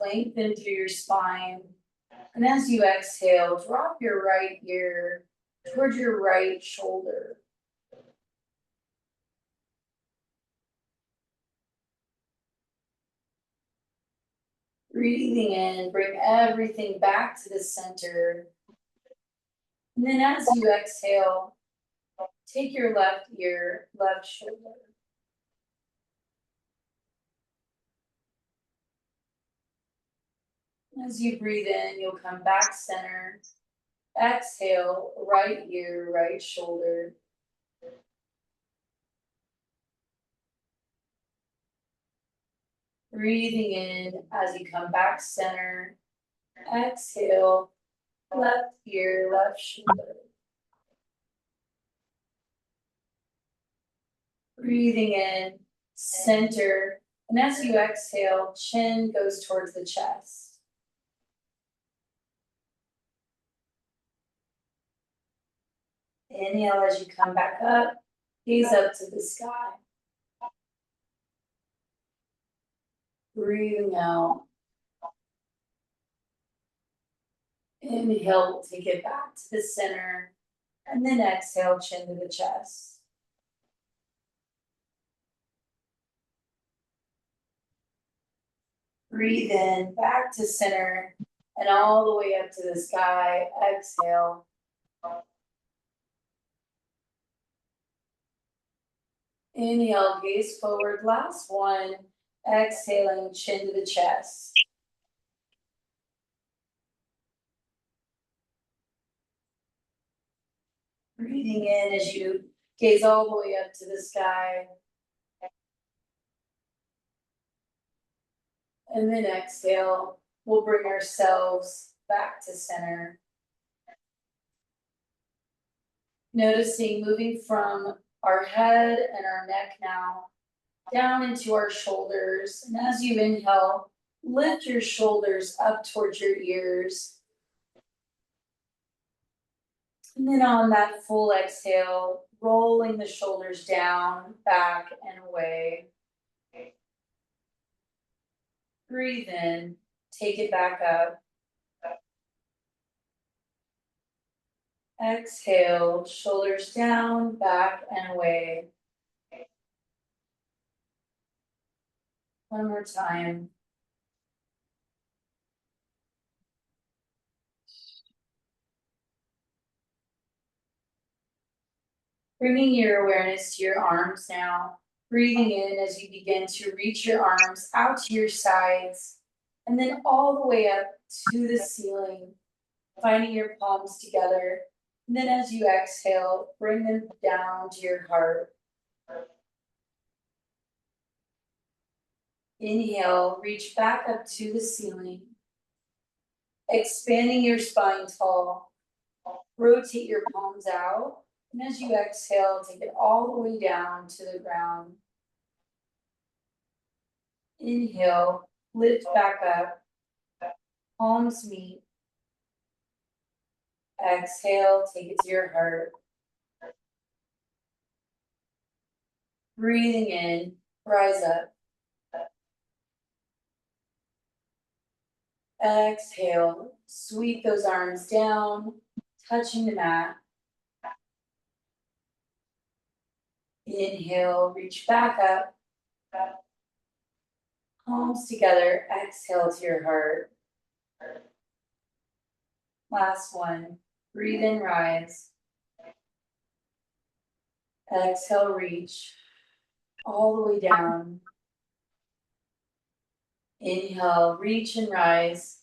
lengthen through your spine. And as you exhale, drop your right ear towards your right shoulder. Breathing in, bring everything back to the center. And then as you exhale, take your left ear, left shoulder. As you breathe in, you'll come back center. Exhale, right ear, right shoulder. Breathing in as you come back center. Exhale, left ear, left shoulder. Breathing in, center. And as you exhale, chin goes towards the chest. Inhale as you come back up, gaze up to the sky. Breathing out. Inhale, take it back to the center. And then exhale, chin to the chest. Breathe in, back to center, and all the way up to the sky. Exhale. Inhale, gaze forward. Last one. Exhaling, chin to the chest. Breathing in as you gaze all the way up to the sky. And then exhale. We'll bring ourselves back to center. Noticing moving from our head and our neck now down into our shoulders. And as you inhale, lift your shoulders up towards your ears. And then on that full exhale, rolling the shoulders down, back, and away. Breathe in, take it back up. Exhale, shoulders down, back, and away. One more time. Bringing your awareness to your arms now. Breathing in as you begin to reach your arms out to your sides, and then all the way up to the ceiling, finding your palms together. And then as you exhale, bring them down to your heart. Inhale, reach back up to the ceiling, expanding your spine tall. Rotate your palms out, and as you exhale, take it all the way down to the ground. Inhale, lift back up, palms meet. Exhale, take it to your heart. Breathing in, rise up. Exhale, sweep those arms down, touching the mat. Inhale, reach back up. Palms together, exhale to your heart. Last one, breathe in, rise. Exhale, reach all the way down. Inhale, reach and rise.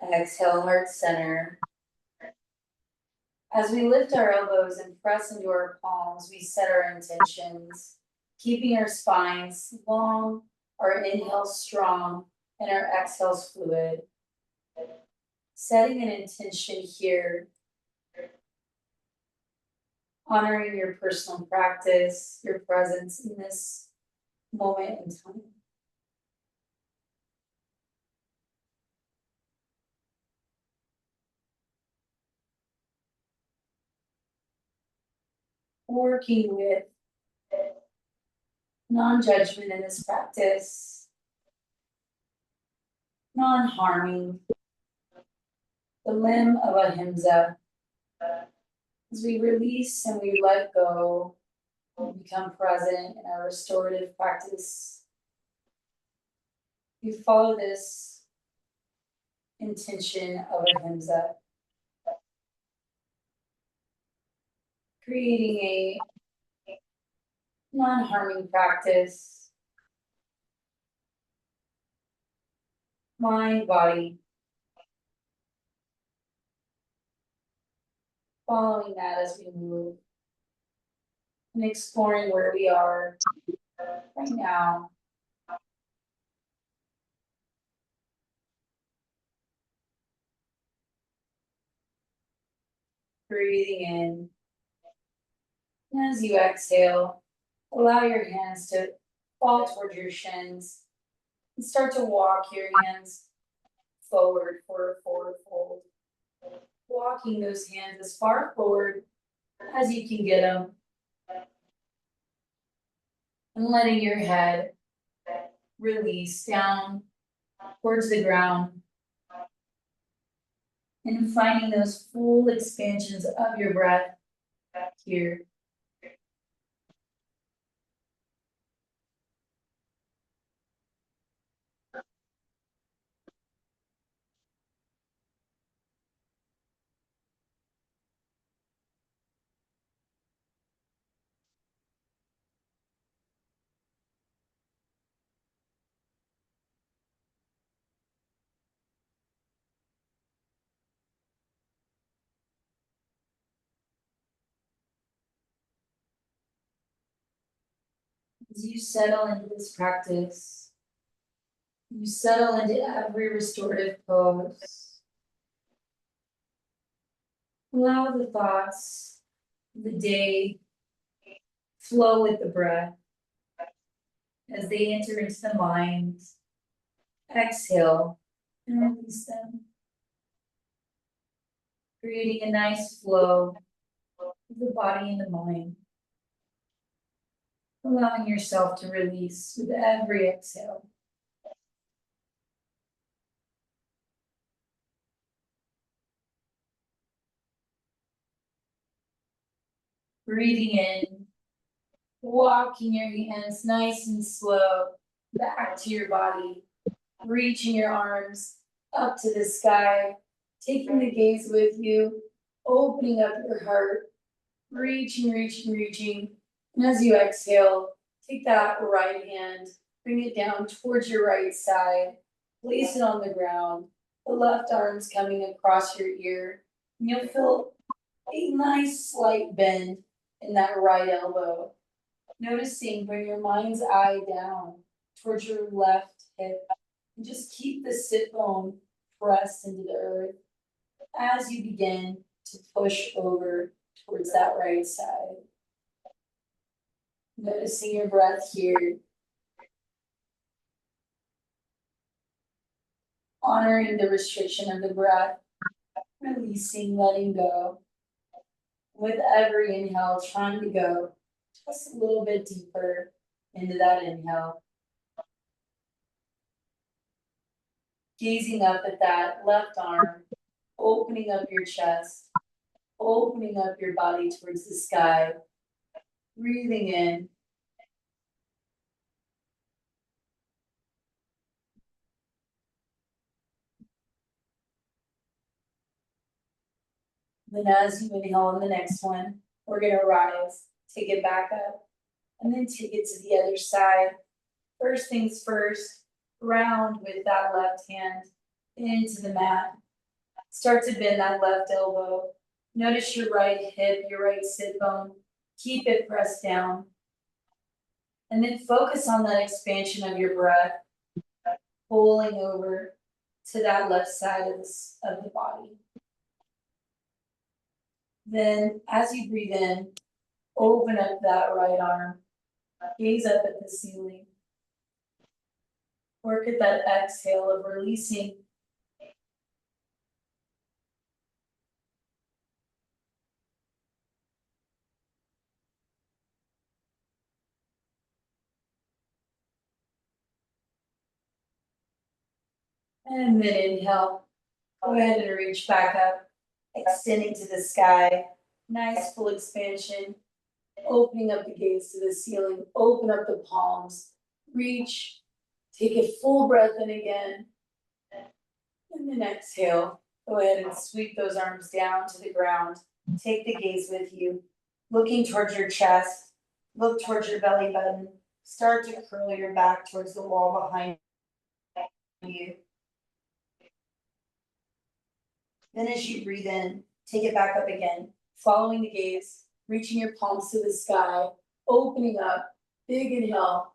Exhale, heart center. As we lift our elbows and press into our palms, we set our intentions, keeping our spines long, our inhales strong, and our exhales fluid. Setting an intention here, honoring your personal practice, your presence in this moment in time. Working with Non-judgment in this practice, non-harming, the limb of ahimsa. As we release and we let go, we become present in our restorative practice. We follow this intention of ahimsa, creating a non-harming practice, mind, body, following that as we move and exploring where we are right now. Breathing in, and as you exhale, allow your hands to fall towards your shins and start to walk your hands forward for a forward fold. Walking those hands as far forward as you can get them. And letting your head release down towards the ground. And finding those full expansions of your breath here. As you settle into this practice, you settle into every restorative pose. Allow the thoughts of the day flow with the breath as they enter into the mind. Exhale and release them, creating a nice flow of the body and the mind. Allowing yourself to release with every exhale. Breathing in, walking your hands nice and slow back to your body, reaching your arms up to the sky, taking the gaze with you, opening up your heart, reaching, reaching, reaching. And as you exhale, take that right hand, bring it down towards your right side, place it on the ground. The left arm's coming across your ear, and you'll feel a nice slight bend in that right elbow. Noticing, bring your mind's eye down towards your left hip, and just keep the sit bone pressed into the earth as you begin to push over towards that right side. Noticing your breath here. Honoring the restriction of the breath, releasing, letting go. With every inhale, trying to go just a little bit deeper into that inhale. Gazing up at that left arm, opening up your chest, opening up your body towards the sky. Breathing in. Then as you inhale on the next one, we're gonna rise, take it back up, and then take it to the other side. First things first, ground with that left hand into the mat. Start to bend that left elbow. Notice your right hip, your right sit bone. Keep it pressed down. And then focus on that expansion of your breath, pulling over to that left side of the body. Then as you breathe in, open up that right arm, gaze up at the ceiling. Work at that exhale of releasing. And then inhale, go ahead and reach back up, extending to the sky. Nice full expansion, opening up the gaze to the ceiling, open up the palms, reach, take a full breath in again. And then exhale, go ahead and sweep those arms down to the ground. Take the gaze with you, looking towards your chest, look towards your belly button. Start to curl your back towards the wall behind you. Then as you breathe in, take it back up again, following the gaze, reaching your palms to the sky, opening up, big inhale.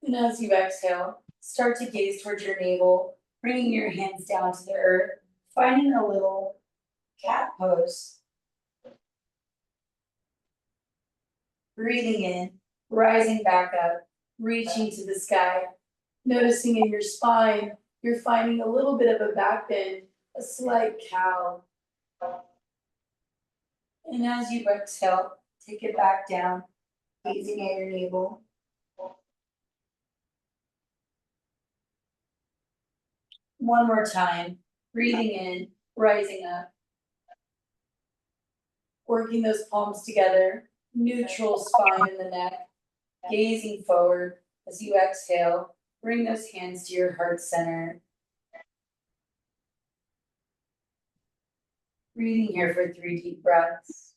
And as you exhale, start to gaze towards your navel, bringing your hands down to the earth, finding a little cat pose. Breathing in, rising back up, reaching to the sky. Noticing in your spine, you're finding a little bit of a back bend, a slight cow. And as you exhale, take it back down, gazing at your navel. One more time, breathing in, rising up. Working those palms together, neutral spine in the neck, gazing forward. As you exhale, bring those hands to your heart center. Breathing here for 3 deep breaths.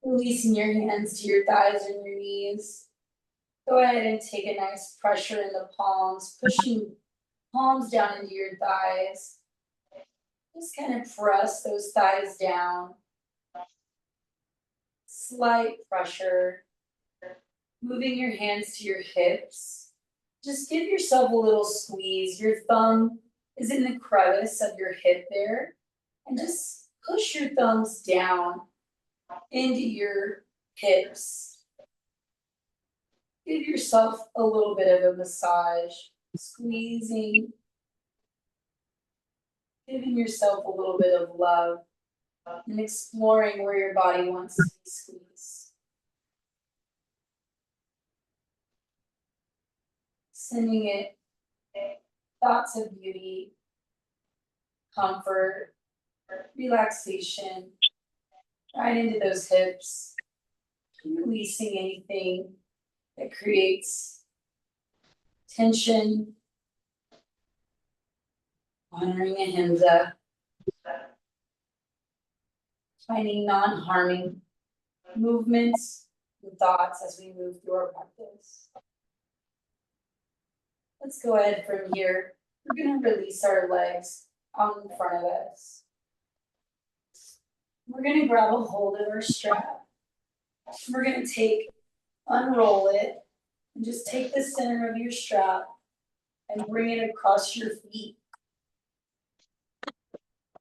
Releasing your hands to your thighs and your knees. Go ahead and take a nice pressure in the palms, pushing palms down into your thighs. Just kind of press those thighs down. Slight pressure. Moving your hands to your hips. Just give yourself a little squeeze. Your thumb is in the crevice of your hip there. And just push your thumbs down into your hips. Give yourself a little bit of a massage, squeezing, giving yourself a little bit of love, and exploring where your body wants to be squeezed. Sending it thoughts of beauty, comfort, relaxation, right into those hips, releasing anything that creates tension, honoring ahimsa, finding non-harming movements and thoughts as we move through our practice. Let's go ahead from here. We're going to release our legs out in front of us. We're going to grab a hold of our strap. We're going to unroll it, and just take the center of your strap and bring it across your feet.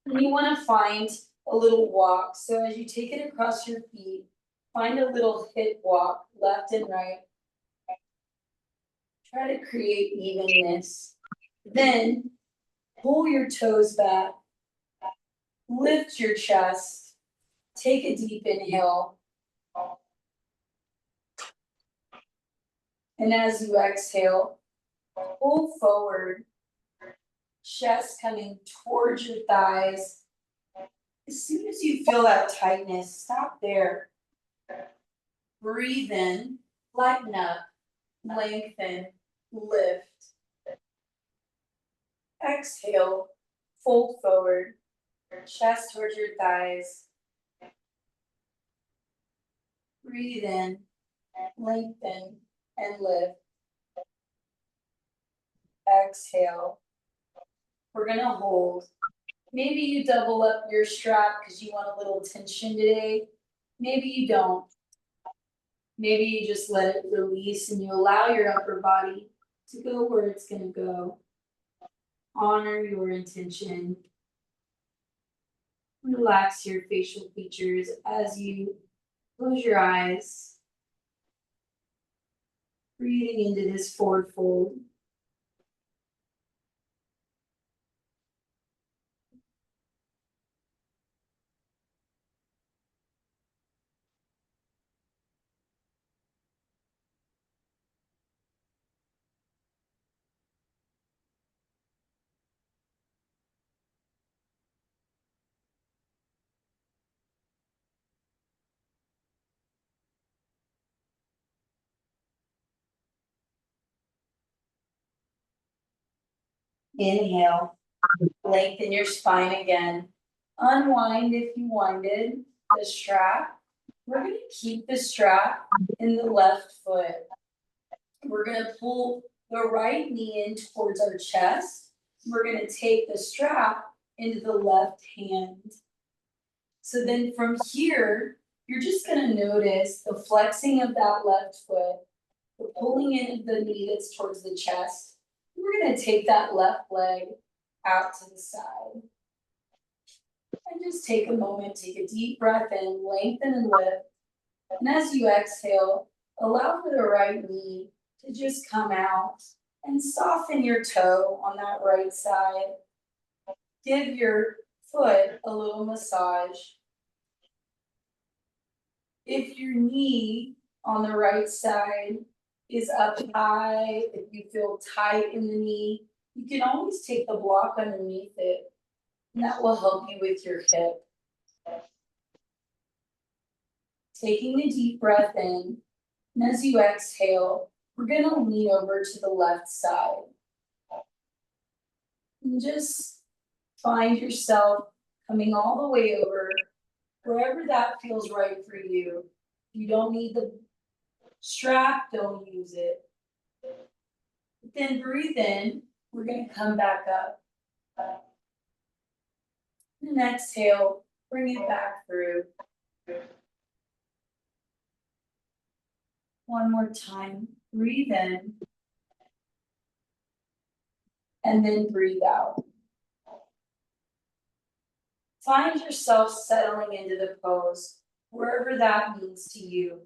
And you want to find a little walk. So as you take it across your feet, find a little hip walk, left and right. Try to create evenness. Then pull your toes back, lift your chest, take a deep inhale. And as you exhale, pull forward, chest coming towards your thighs. As soon as you feel that tightness, stop there. Breathe in, lighten up, lengthen, lift. Exhale, fold forward, chest towards your thighs. Breathe in, lengthen, and lift. Exhale. We're going to hold. Maybe you double up your strap because you want a little tension today. Maybe you don't. Maybe you just let it release and you allow your upper body to go where it's going to go. Honor your intention. Relax your facial features as you close your eyes. Breathing into this forward fold. Inhale, lengthen your spine again. Unwind if you winded the strap. We're gonna keep the strap in the left foot. We're gonna pull the right knee in towards our chest. We're gonna take the strap into the left hand. So then from here, you're just gonna notice the flexing of that left foot, the pulling in of the knee that's towards the chest. We're gonna take that left leg out to the side. And just take a moment, take a deep breath in, lengthen and lift. And as you exhale, allow for the right knee to just come out and soften your toe on that right side. Give your foot a little massage. If your knee on the right side is up high, if you feel tight in the knee, you can always take the block underneath it, and that will help you with your hip. Taking a deep breath in, and as you exhale, we're gonna lean over to the left side. And just find yourself coming all the way over, wherever that feels right for you. You don't need the strap, don't use it. Then breathe in, we're gonna come back up. And exhale, bring it back through. One more time, breathe in. And then breathe out. Find yourself settling into the pose, wherever that means to you.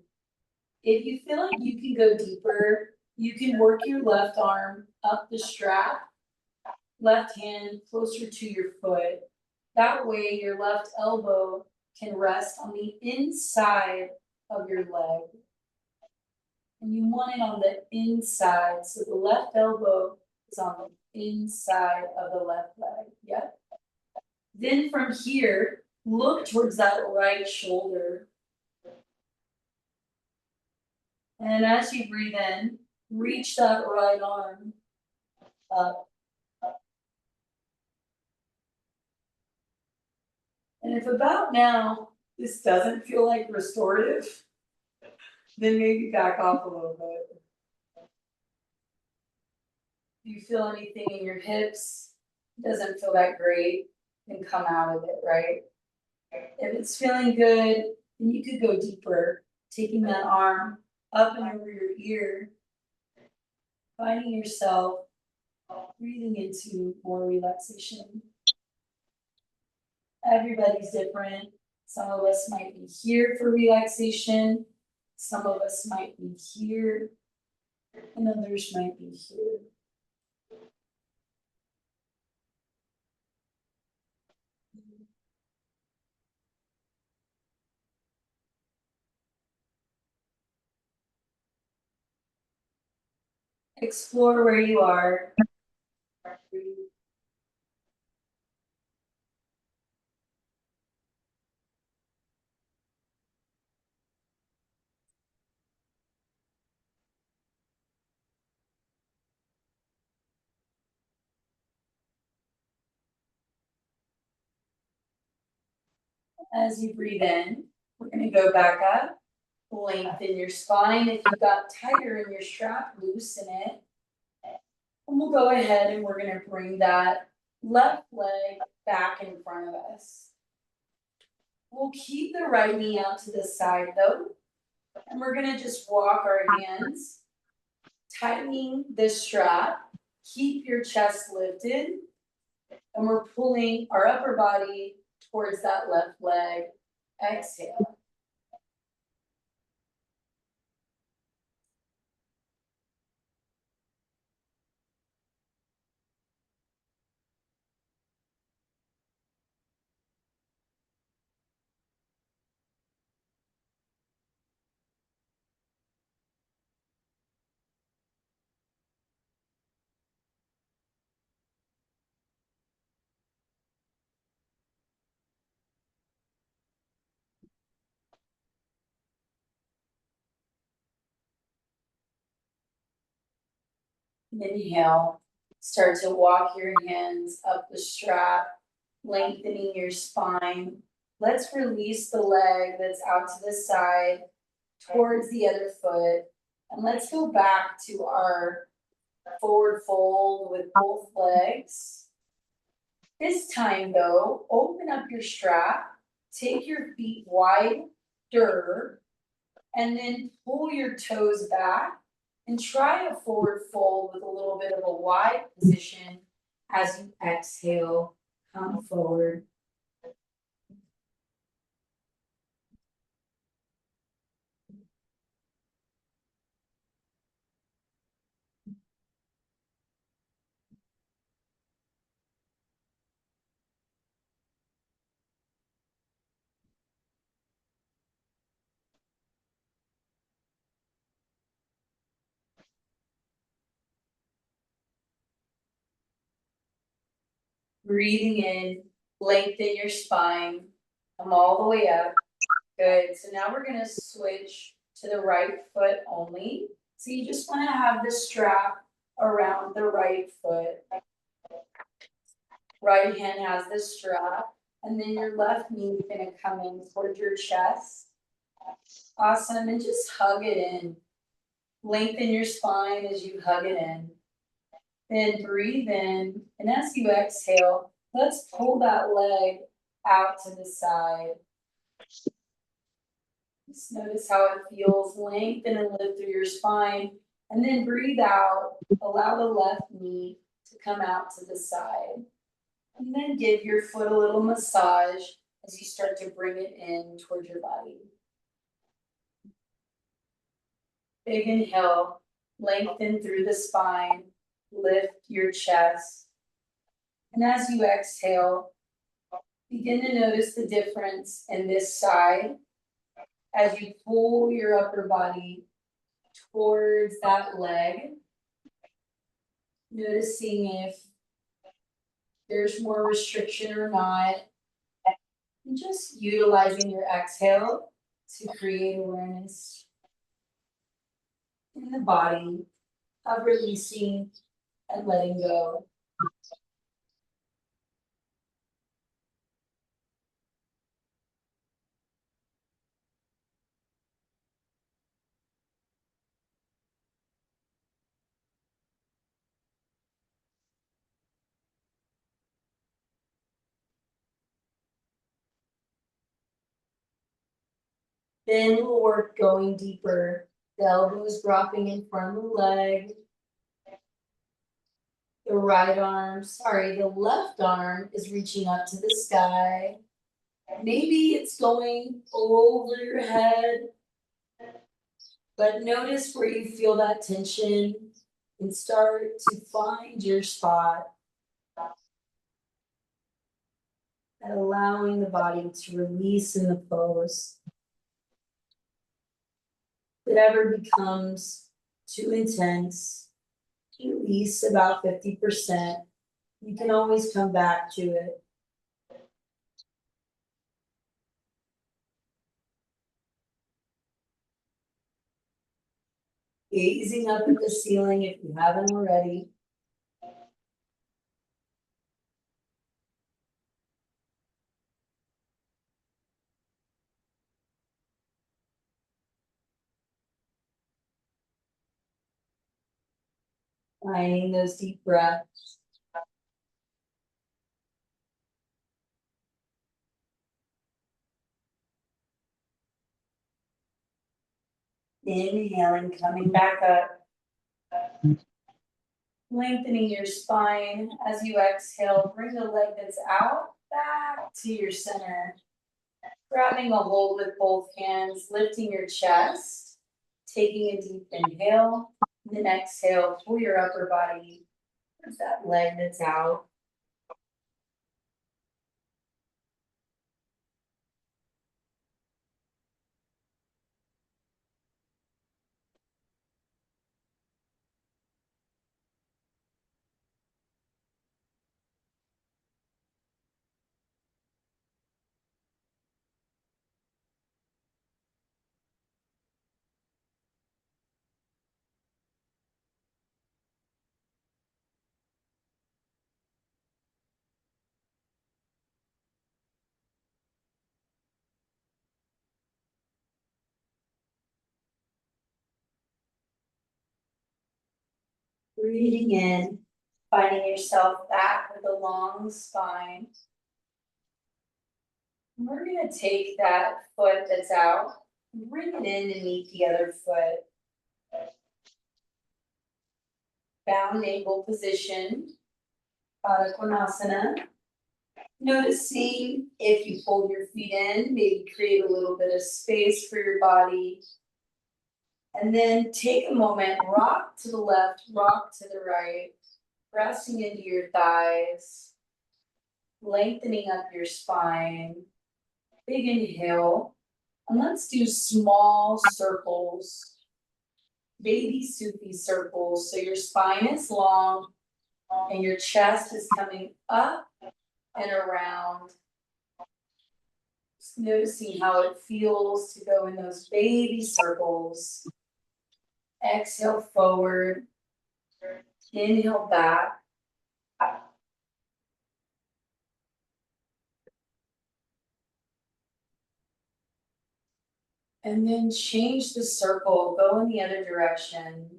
If you feel like you can go deeper, you can work your left arm up the strap, left hand closer to your foot. That way your left elbow can rest on the inside of your leg. And you want it on the inside, so the left elbow is on the inside of the left leg. Yep. Then from here, look towards that right shoulder. And as you breathe in, reach that right arm up. And if about now this doesn't feel like restorative, then maybe back off a little bit. Do you feel anything in your hips? Doesn't feel that great, then come out of it, right? If it's feeling good, then you could go deeper, taking that arm up and over your ear, finding yourself breathing into more relaxation. Everybody's different. Some of us might be here for relaxation. Some of us might be here, and others might be here. Explore where you are. As you breathe in, we're going to go back up, lengthen your spine. If you've got tighter in your strap, loosen it. And we'll go ahead and we're going to bring that left leg back in front of us. We'll keep the right knee out to the side though. And we're going to just walk our hands, tightening this strap. Keep your chest lifted. And we're pulling our upper body towards that left leg. Exhale. Inhale, start to walk your hands up the strap, lengthening your spine. Let's release the leg that's out to the side towards the other foot. And let's go back to our forward fold with both legs. This time though, open up your strap, take your feet wider, and then pull your toes back and try a forward fold with a little bit of a wide position as you exhale, come forward. Breathing in, lengthen your spine, come all the way up. Good, so now we're gonna switch to the right foot only. So you just wanna have the strap around the right foot. Right hand has the strap, and then your left knee is gonna come in towards your chest. Awesome, and just hug it in. Lengthen your spine as you hug it in. Then breathe in, and as you exhale, let's pull that leg out to the side. Just notice how it feels, lengthen and lift through your spine, and then breathe out, allow the left knee to come out to the side. And then give your foot a little massage as you start to bring it in towards your body. Big inhale, lengthen through the spine, lift your chest. And as you exhale, begin to notice the difference in this side as you pull your upper body towards that leg. Noticing if there's more restriction or not. And just utilizing your exhale to create awareness in the body of releasing and letting go. Then we'll work going deeper. The elbows dropping in front of the leg. The left arm is reaching up to the sky. Maybe it's going over your head. But notice where you feel that tension and start to find your spot. And allowing the body to release in the pose. If it ever becomes too intense, release about 50%. You can always come back to it. Gazing up at the ceiling if you haven't already. Finding those deep breaths. Inhaling, coming back up. Lengthening your spine as you exhale. Bring the leg that's out back to your center. Grabbing a hold with both hands, lifting your chest. Taking a deep inhale. And then exhale, pull your upper body towards that leg that's out. Breathing in, finding yourself back with a long spine. And we're gonna take that foot that's out, bring it in to meet the other foot. Bound ankle position, Pada Konasana. Noticing if you hold your feet in, maybe create a little bit of space for your body. And then take a moment, rock to the left, rock to the right, pressing into your thighs, lengthening up your spine. Big inhale. And let's do small circles, baby Sufi circles. So your spine is long and your chest is coming up and around. Just noticing how it feels to go in those baby circles. Exhale forward. Inhale back. And then change the circle, go in the other direction.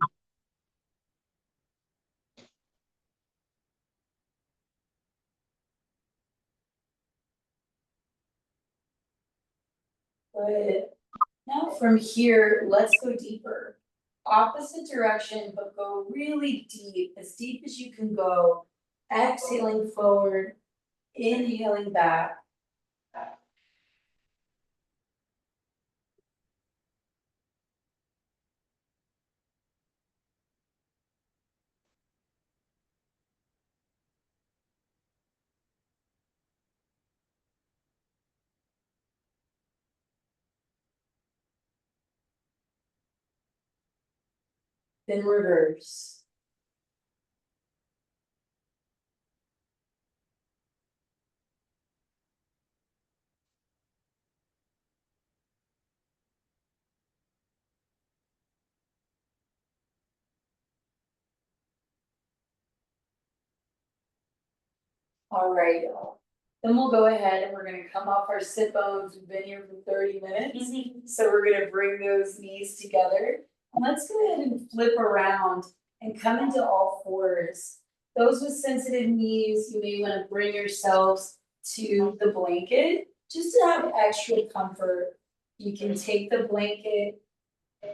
Good. Now from here, let's go deeper. Opposite direction, but go really deep as you can go. Exhaling forward, inhaling back. Then reverse. All right, y'all. Then we'll go ahead and we're gonna come off our sit bones. We've been here for 30 minutes. So we're gonna bring those knees together. And let's go ahead and flip around and come into all fours. Those with sensitive knees, you may wanna bring yourselves to the blanket just to have extra comfort. You can take the blanket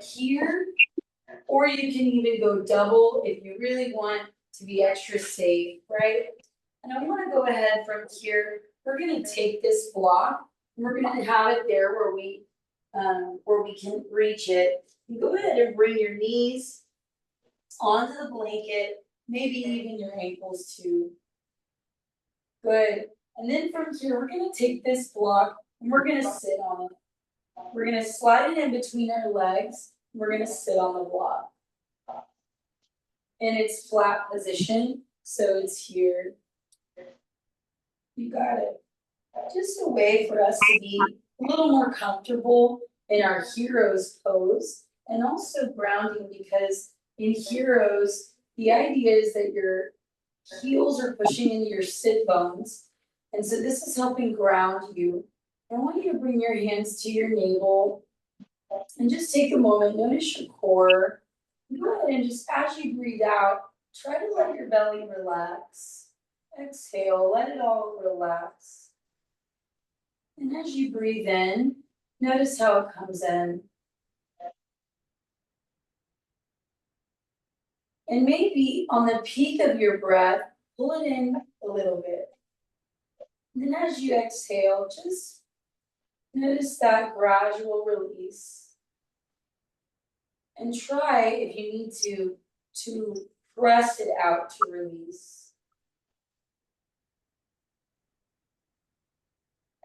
here, or you can even go double if you really want to be extra safe, right? And I wanna go ahead from here, we're gonna take this block, and we're gonna have it there where we can reach it. You go ahead and bring your knees onto the blanket, maybe even your ankles too. Good, and then from here, we're gonna take this block, and we're gonna sit on it. We're gonna slide it in between our legs, and we're gonna sit on the block. In its flat position, so it's here. You got it. Just a way for us to be a little more comfortable in our hero's pose and also grounding, because in heroes, the idea is that your heels are pushing into your sit bones. And so this is helping ground you. I want you to bring your hands to your navel and just take a moment, notice your core. Go ahead and just as you breathe out, try to let your belly relax. Exhale, let it all relax. And as you breathe in, notice how it comes in. And maybe on the peak of your breath, pull it in a little bit. And then as you exhale, just notice that gradual release. And try, if you need to press it out to release.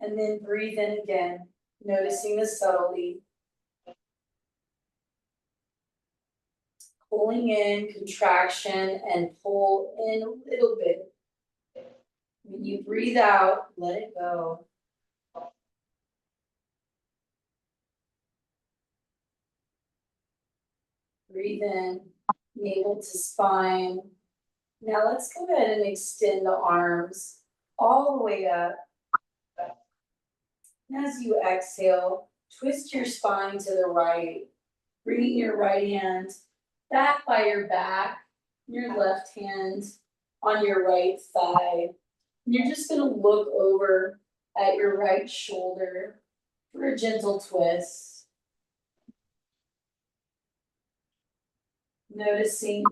And then breathe in again, noticing the subtlety. Pulling in, contraction, and pull in a little bit. When you breathe out, let it go. Breathe in, navel to spine. Now let's go ahead and extend the arms all the way up. And as you exhale, twist your spine to the right, bringing your right hand back by your back, Your left hand on your right thigh. And you're just gonna look over at your right shoulder for a gentle twist. Noticing,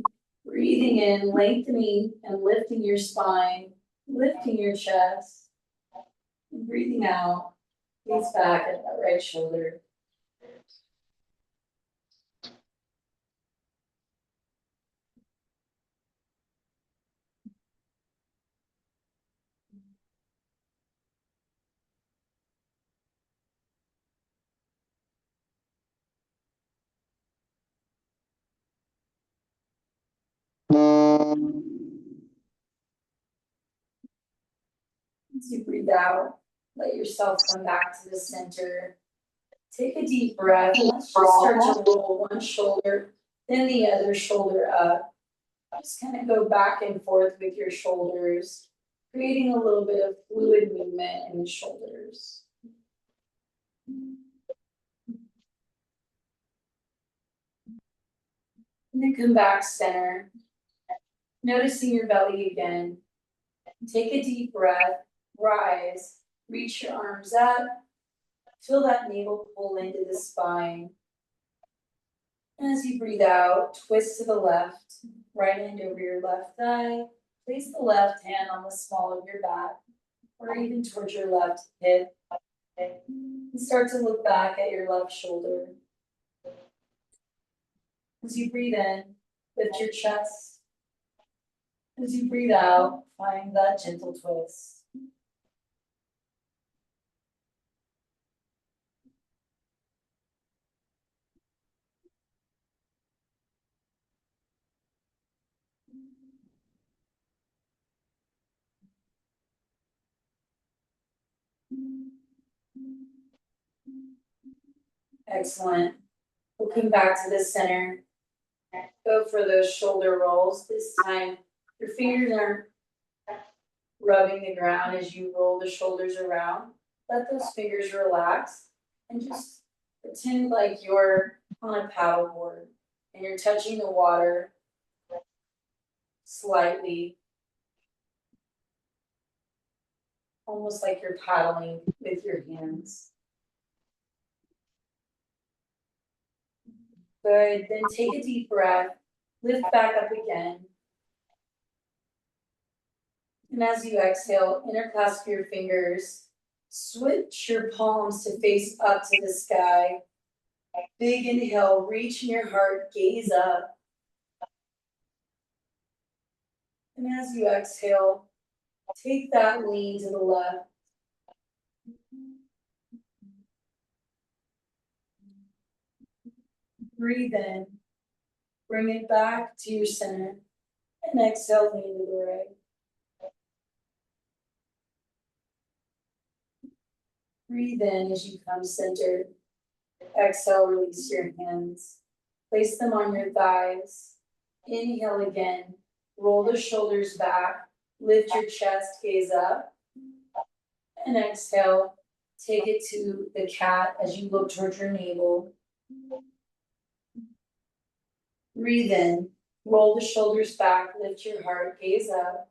breathing in, lengthening and lifting your spine, lifting your chest. And breathing out, gaze back at that right shoulder. As you breathe out, let yourself come back to the center. Take a deep breath. Let's just start to roll one shoulder, then the other shoulder up. Just kind of go back and forth with your shoulders, creating a little bit of fluid movement in the shoulders. And then come back center, noticing your belly again. Take a deep breath, rise, reach your arms up, feel that navel pull into the spine. And as you breathe out, twist to the left, right hand over your left thigh. Place the left hand on the small of your back, or even towards your left hip. And start to look back at your left shoulder. As you breathe in, lift your chest. As you breathe out, find that gentle twist. Excellent. We'll come back to the center. Go for those shoulder rolls. This time, your fingers aren't rubbing the ground as you roll the shoulders around. Let those fingers relax and just pretend like you're on a paddleboard and you're touching the water slightly, almost like you're paddling with your hands. Good, then take a deep breath, lift back up again. And as you exhale, interclasp your fingers, switch your palms to face up to the sky. Big inhale, reach in your heart, gaze up. And as you exhale, take that lean to the left. Breathe in, bring it back to your center, and exhale, lean to the right. Breathe in as you come centered. Exhale, release your hands. Place them on your thighs. Inhale again. Roll the shoulders back. Lift your chest, gaze up. And exhale. Take it to the cat as you look towards your navel. Breathe in. Roll the shoulders back. Lift your heart, gaze up.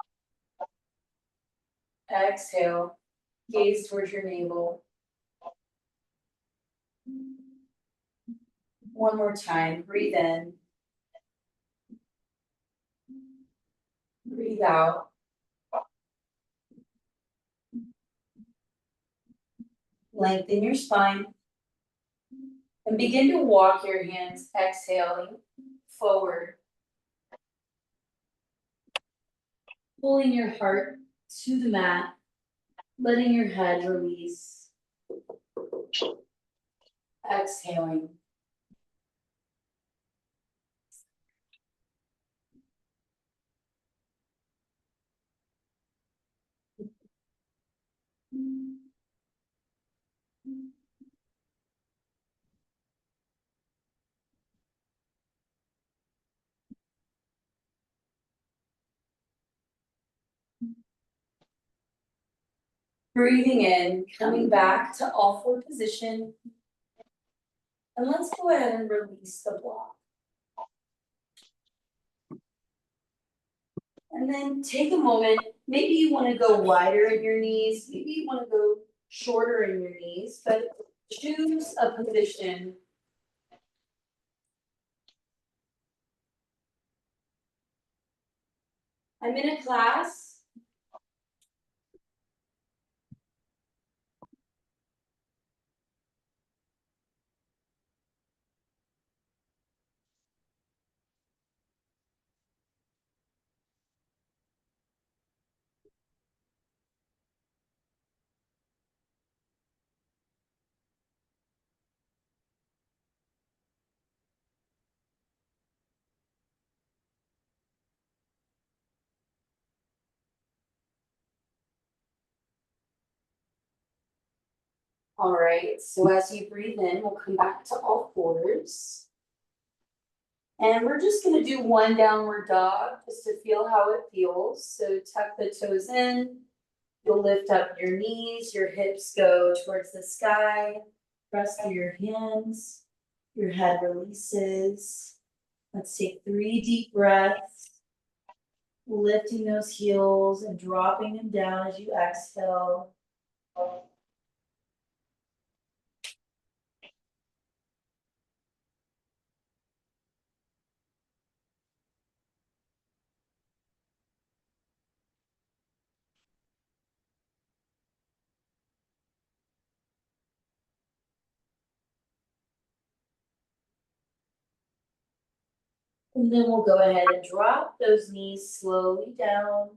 Exhale. Gaze towards your navel. One more time. Breathe in. Breathe out. Lengthen your spine. And begin to walk your hands, exhaling forward. Pulling your heart to the mat, letting your head release. Exhaling. Breathing in, coming back to all four position. And let's go ahead and release the block. then take a moment, maybe you wanna go wider in your knees, maybe you wanna go shorter in your knees, but choose a position. I'm in a class. All right, so as you breathe in, we'll come back to all fours. And we're just gonna do one downward dog, just to feel how it feels. So tuck the toes in, you'll lift up your knees, your hips go towards the sky, press through your hands, your head releases. Let's take 3 deep breaths, lifting those heels and dropping them down as you exhale. And then we'll go ahead and drop those knees slowly down.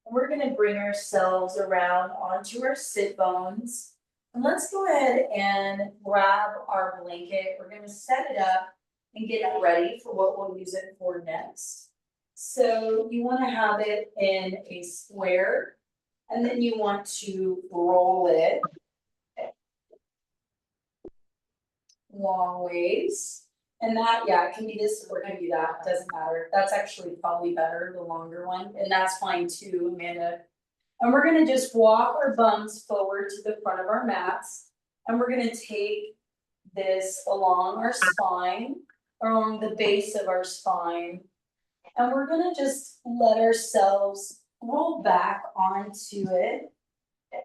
And we're gonna bring ourselves around onto our sit bones. And let's go ahead and grab our blanket. We're gonna set it up and get it ready for what we'll use it for next. So you wanna have it in a square, and then you want to roll it long ways. And that, yeah, it can be this or it can be that, doesn't matter. That's actually probably better, the longer one, and that's fine too, Amanda. And we're gonna just walk our bums forward to the front of our mats. And we're gonna take this along our spine, along the base of our spine. And we're gonna just let ourselves roll back onto it.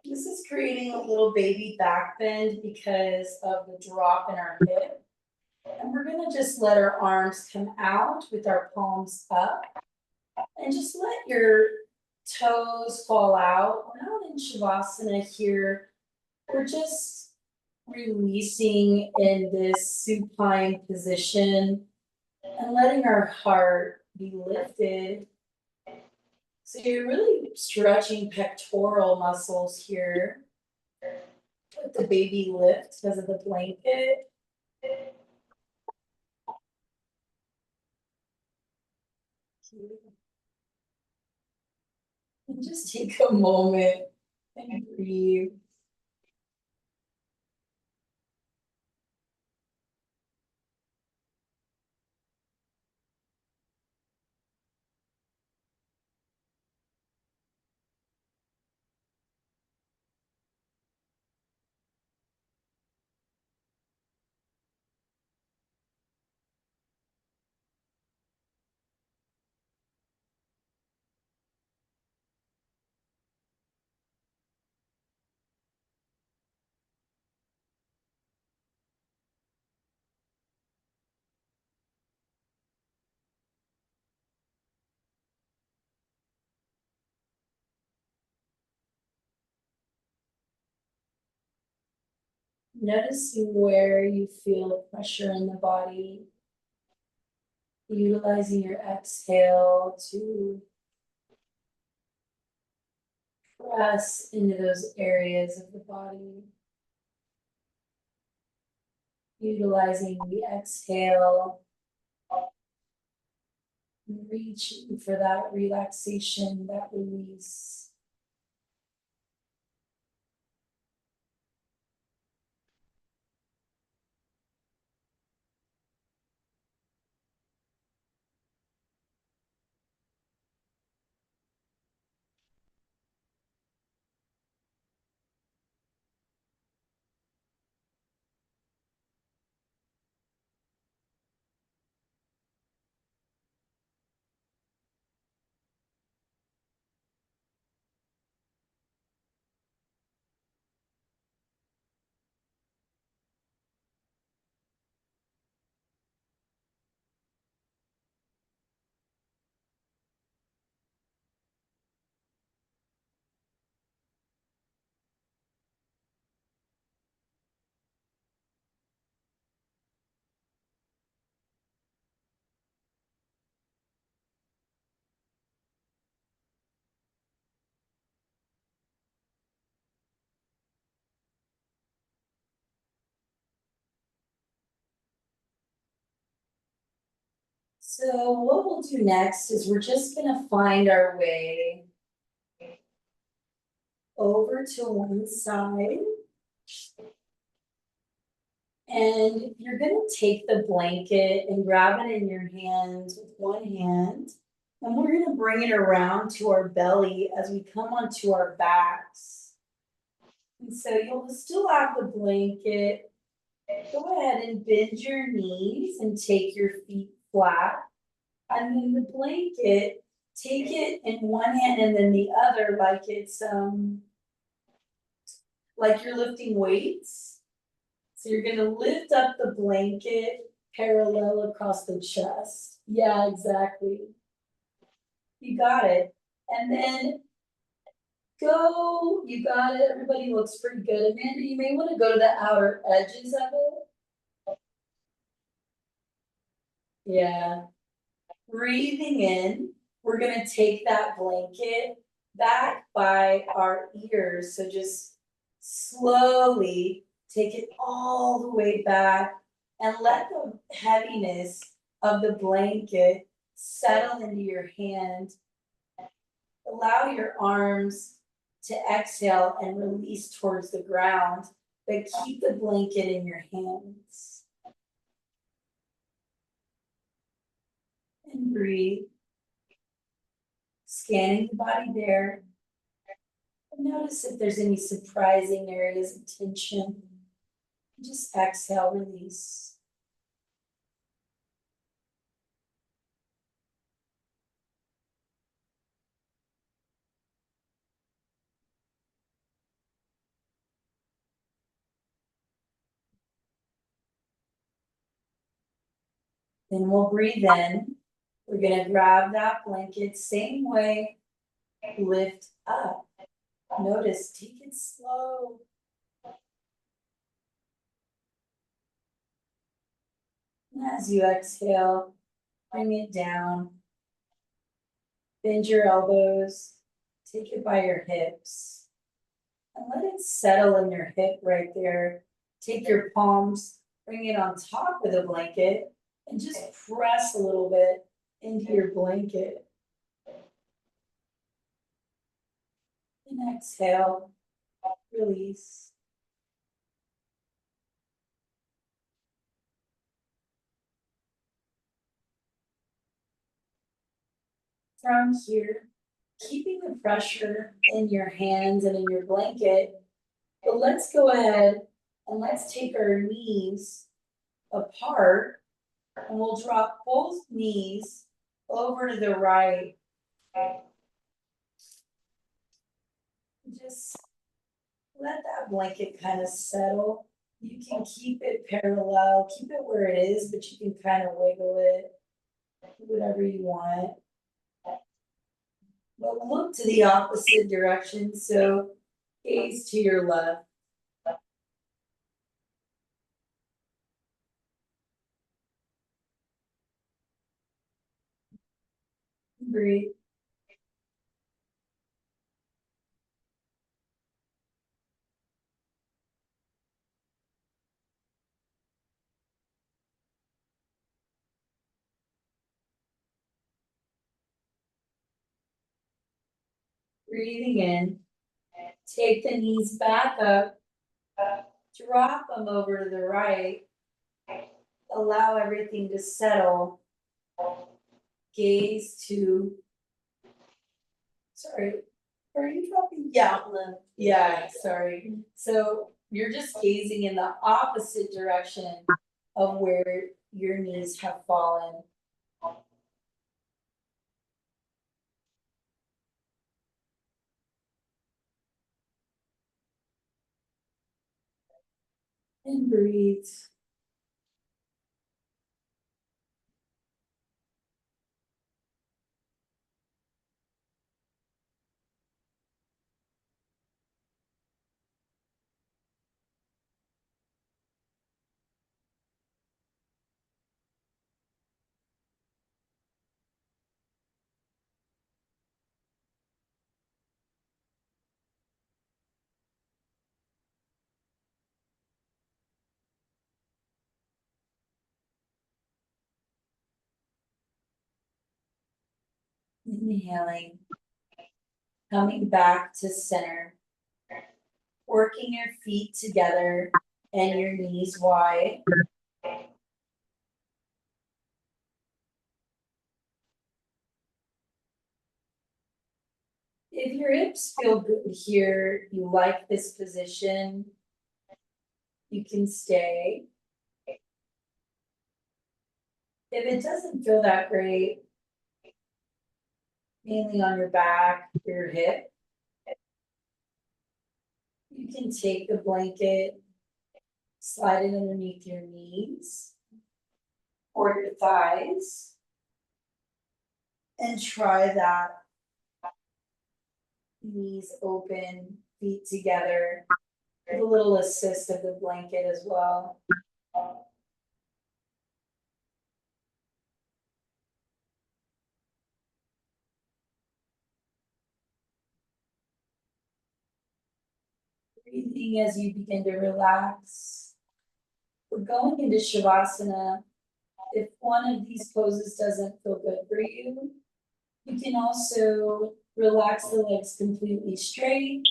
This is creating a little baby back bend because of the drop in our hip. And we're gonna just let our arms come out with our palms up. And just let your toes fall out. We're not in Shavasana here. We're just releasing in this supine position and letting our heart be lifted. So you're really stretching pectoral muscles here. Let the baby lift because of the blanket. And just take a moment and breathe. Noticing where you feel pressure in the body, utilizing your exhale to press into those areas of the body. Utilizing the exhale, reaching for that relaxation, that release. So what we'll do next is we're just gonna find our way over to one side. And you're gonna take the blanket and grab it in your hands with one hand. And we're gonna bring it around to our belly as we come onto our backs. And so you'll still have the blanket. Go ahead and bend your knees and take your feet flat. And then the blanket, take it in one hand and then the other like it's like you're lifting weights. So you're gonna lift up the blanket parallel across the chest. Yeah, exactly. You got it. And then go, you got it. Everybody looks pretty good. Amanda, you may wanna go to the outer edges of it. Yeah. Breathing in, we're gonna take that blanket back by our ears. So just slowly take it all the way back and let the heaviness of the blanket settle into your hand. Allow your arms to exhale and release towards the ground, but keep the blanket in your hands. And breathe. Scanning the body there. Notice if there's any surprising areas of tension. Just exhale, release. Then we'll breathe in. We're gonna grab that blanket, same way, lift up. Notice, take it slow. And as you exhale, bring it down. Bend your elbows, take it by your hips. And let it settle in your hip right there. Take your palms, bring it on top of the blanket, and just press a little bit into your blanket. And exhale, release. From here, keeping the pressure in your hands and in your blanket, but let's go ahead and let's take our knees apart and we'll drop both knees over to the right. Just let that blanket kind of settle. You can keep it parallel, keep it where it is, but you can kind of wiggle it, whatever you want. But look to the opposite direction, so gaze to your left. Breathe. Breathing in. Take the knees back up. Drop them over to the right. Allow everything to settle. Gaze to, sorry, are you dropping? Yeah, yeah, sorry. So you're just gazing in the opposite direction of where your knees have fallen. And breathe. Inhaling, coming back to center, working your feet together and your knees wide. If your hips feel good here, you like this position, you can stay. If it doesn't feel that great, mainly on your back, your hip, you can take the blanket, slide it underneath your knees or your thighs, and try that. Knees open, feet together, with a little assist of the blanket as well. Breathing as you begin to relax. We're going into Shavasana. If one of these poses doesn't feel good for you, you can also relax the legs completely straight.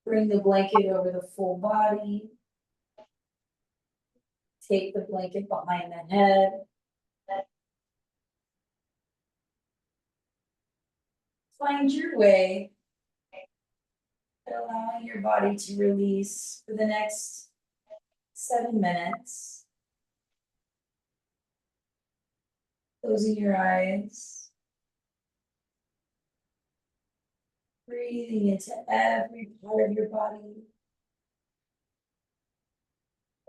Bring the blanket over the full body. Take the blanket behind the head. Find your way, allowing your body to release for the next 7 minutes. Closing your eyes. Breathing into every part of your body.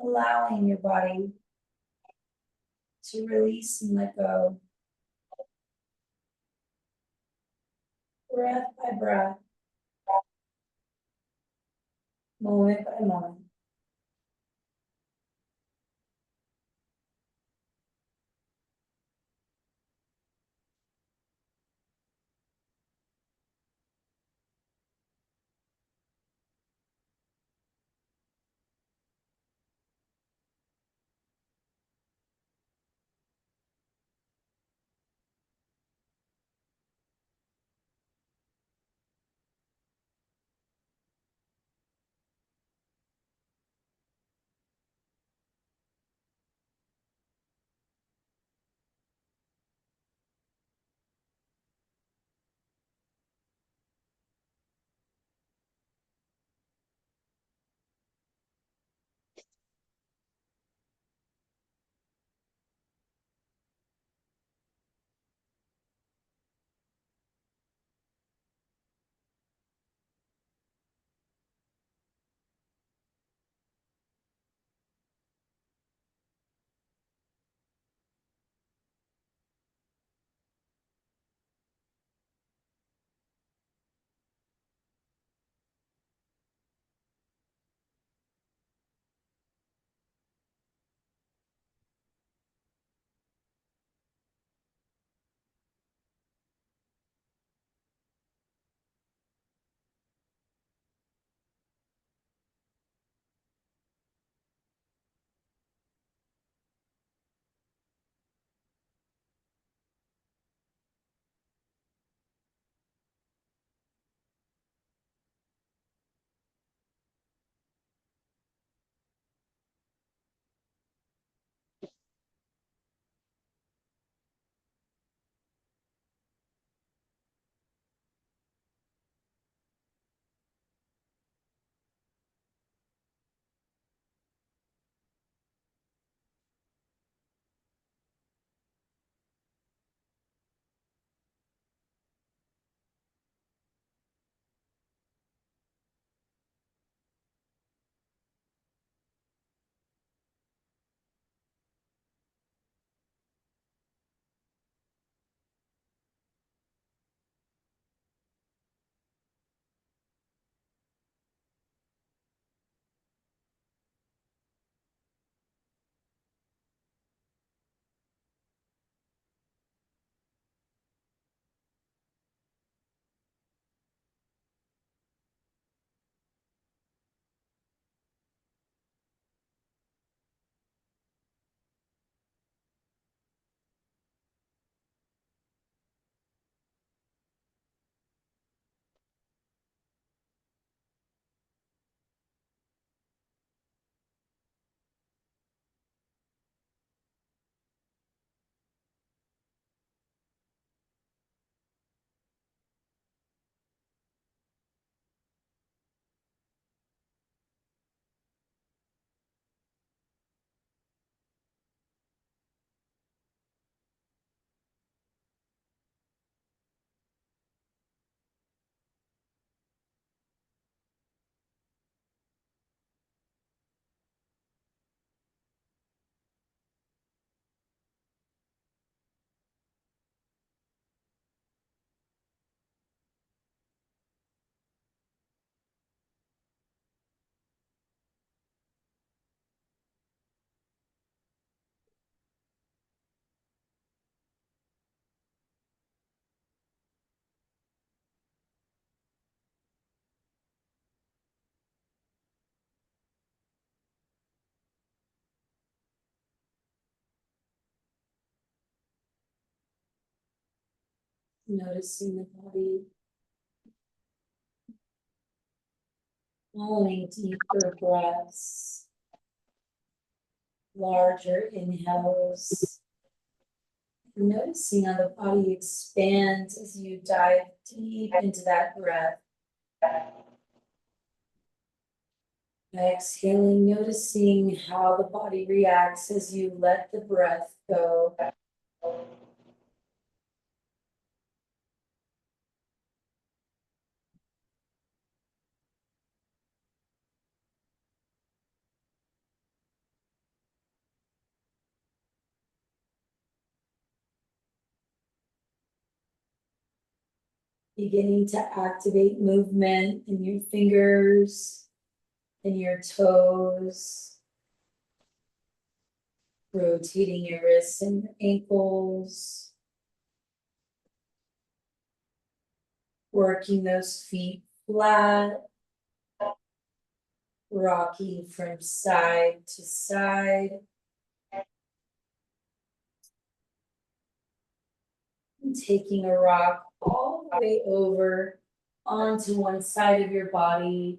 Allowing your body to release and let go. Breath by breath. Moment by moment. Noticing the body. Following deeper breaths. Larger inhales. Noticing how the body expands as you dive deep into that breath. Exhaling, noticing how the body reacts as you let the breath go. Beginning to activate movement in your fingers, in your toes, rotating your wrists and your ankles, working those feet flat, rocking from side to side, and taking a rock all the way over onto one side of your body.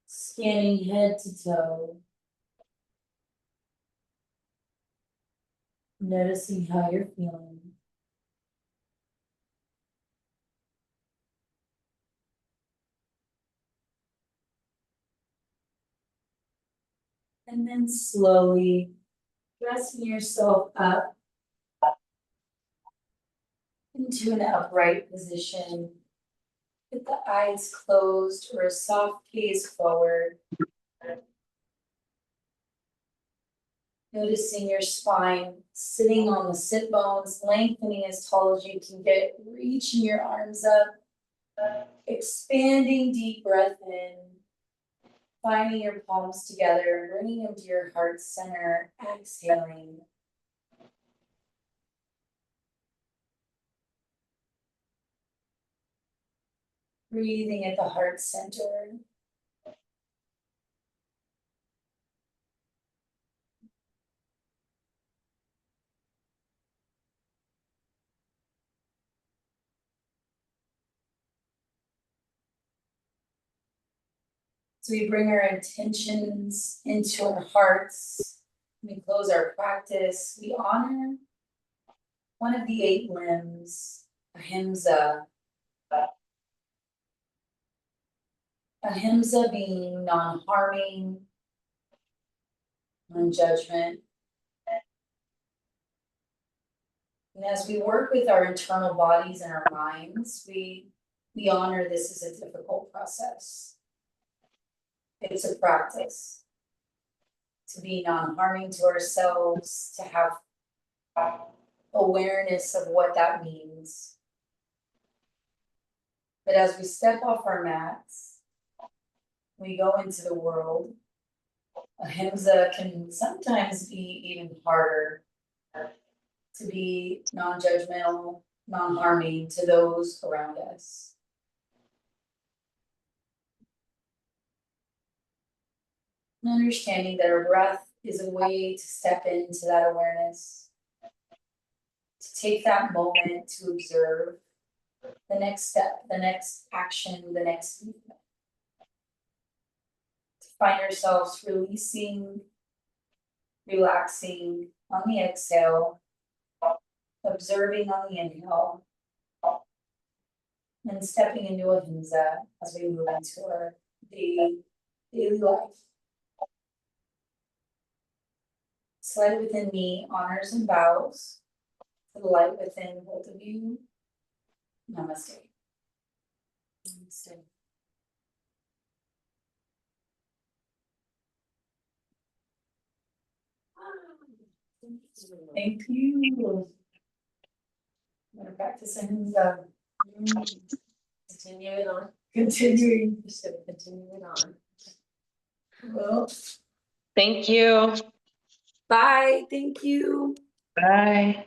Scanning head to toe. Noticing how you're feeling. And then slowly dressing yourself up into an upright position with the eyes closed or a soft gaze forward. Noticing your spine sitting on the sit bones, lengthening as tall as you can get, reaching your arms up, expanding deep breath in, finding your palms together, bringing them to your heart center, exhaling. Breathing at the heart center. So we bring our intentions into our hearts. We close our practice. We honor one of the 8 limbs, ahimsa. Ahimsa being non-harming, non-judgment. And as we work with our internal bodies and our minds, we honor this as a difficult process. It's a practice to be non-harming to ourselves, to have awareness of what that means. But as we step off our mats, we go into the world, ahimsa can sometimes be even harder to be non-judgmental, non-harming to those around us. And understanding that our breath is a way to step into that awareness, to take that moment to observe the next step, the next action, the next movement. To find ourselves releasing, relaxing on the exhale, observing on the inhale, and stepping into ahimsa as we move into our daily life. So light within me honors and bows to the light within both of you. Namaste. Namaste. Thank you. We're practicing the Continue it on. continuing. Just gonna continue it on. Well, Thank you. bye. Thank you. Bye.